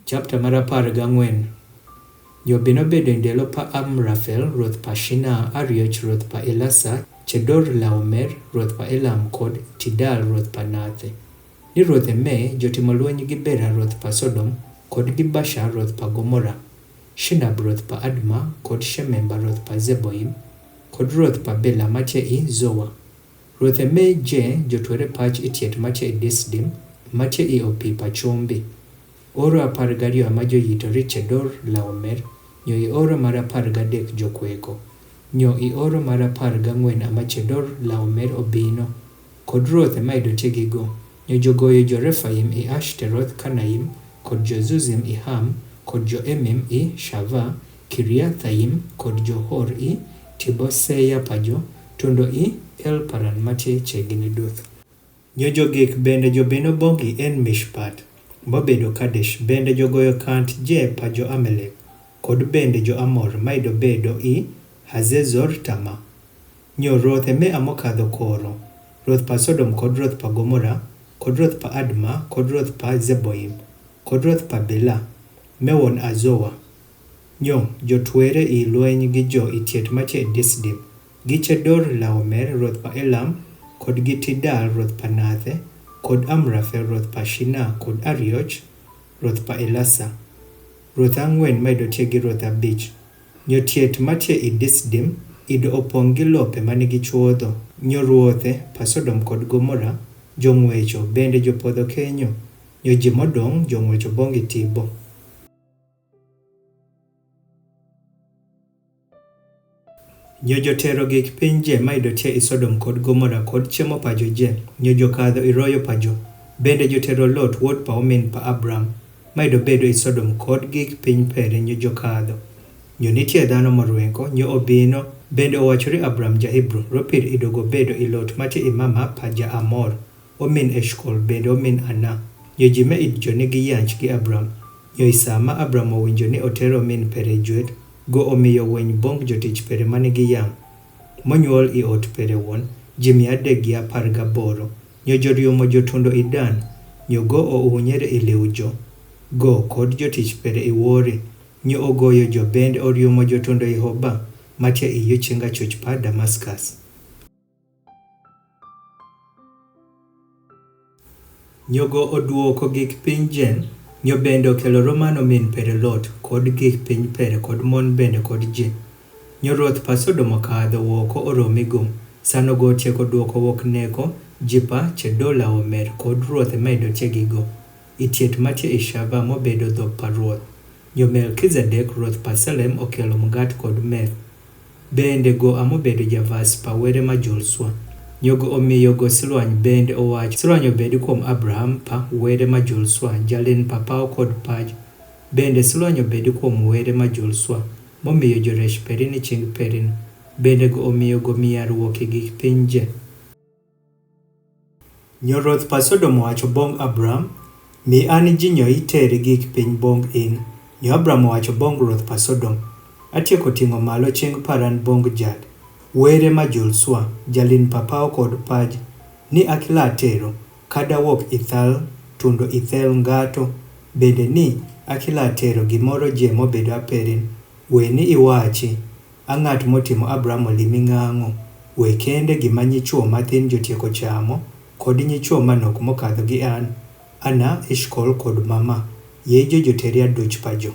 Chapter mar 14. Jobi nobedo e ndalo pa Amrafel ruoth pa Shina, Arioch ruoth pa Elasa, Chedorlaomer ruoth pa Elam kod Tidal ruoth pa Nathe. Ni ruoth Me jotimo lweny gi Bera ruoth pa Sodom kod gi Basha ruoth pa Gomora, Shinab ruoth pa Adma kod Shememba ruoth pa Zeboim kod ruoth pa Bela mache i Zoa. Ruoth Me je jotwere pach itiet mache i Disdim mache i opi pa chumbi. Oro 12 ma joyitori Chedorlaomer, nyo i oro mar 13 jokweko, nyo i oro mar 14 ama Chedorlaomer obino, kod ruoth ma idotegigo, nyo jogoyo jo-Refaim i Ashteroth Kanaim, kod jo-Zuzim i Ham, kod jo-Emim i Shava, Kiriathaim, kod jo-Hor i Tiboseya pajo, tundo i Elparan mache chegini duth. Nyo jogik bende jobino bongi en Mishpat, mobedo Kadesh, bende jogoyo kant je pa jo-Amalek, kod bende jo-Amor maido bedo i Hazezor Tama. Nyo ruoth Me amokadho koro, ruoth pa Sodom kod ruoth pa Gomora, kod ruoth pa Adma, kod ruoth pa Zeboim, kod ruoth pa Bela, mewon Azoa. Nyo jotwere i lweny gi jo itiet mache Disdim, gi Chedorlaomer ruoth pa Elam, kod gi Tidal ruoth pa Nathe, kod Amrafel ruoth pa Shina, kod Arioch ruoth pa Elasa. Ruoth ang'wen maido tiegi ruoth 5. Nyo tiet mache i Disdim ido opong' gi lope manigi chuodho. Nyo ruothe pa Sodom kod Gomora, jong'wecho bende jopodho kenyo. Nyo ji modong' jong'wecho bongi tibo. Nyo jotero gik piny je maido tie i Sodom kod Gomora kod chiemo pajo je, nyo jokadho i royo pajo, bende jotero Lot wuod pa omin pa Abram, maido bedo i Sodom kod gik piny pere nyo jokadho. Nyo nitie dhano morwenko, nyo obino, bende owachore Abram ja-Hebrew, ropir idogo bedo i Lot mache i mama pa ja-Amor, omin Eshkol bende omin Ana. Nyo ji me idjo nigi yanch gi Abram, nyo i sama Abram owinjo ni otero min pere jwet, go omiyo weny bong jotich pere manigi yang, monyuol i ot pere won, ji 318. Nyo joriomo jotundo i Dan, nyo go ounyere i liujo, go kod jotich pere i Wori, nyo ogoyo jo bende oriomo jotundo i Hoba, mache i yo chenga choch pa Damascus. Nyo go oduoko gik piny jen, nyo bende okelo Romano min pere Lot kod gik piny pere kod mon bende kod ji. Nyo ruoth pa Sodom okadho woko oromigo, sano go tieko duoko wok neko, jipa Chedorlaomer kod ruoth maido tegigo, itiet mache i Shava mobedo dhok pa ruoth. Nyo Melkizedek ruoth pa Salem okelo mgat kod meth, bende go amobedo javas pa were ma Jolsua. Nyogo omiyo go silwany bende owach silwany obedi kuom Abraham pa were ma Jolsua, jalin pa paw kod paj, bende silwany obedi kuom were ma Jolsua, momiyo joresh perini ching perin, bende go omiyo go miya ruoke gik piny je. Nyo ruoth pa Sodom owacho bong Abram, mi an ji nyo iteri gik piny bong in. Nyo Abram owacho bong ruoth pa Sodom, atieko ting'o malo ching paran bong jad, were ma Jolsua, jalin papaw kod paj, ni akila atero, kada wok ithal, tundo ithel ngato, bende ni akila atero gimoro je mobedo aperin, we ni iwachi, ang'at motimo Abraham olimi ng'ang'o, we kende gima nyichuo mathin jotieko chamo, kod nyichuo manok mokadho gi an, Ana, Eshkol kod mama, yejo joteri aduch pajo.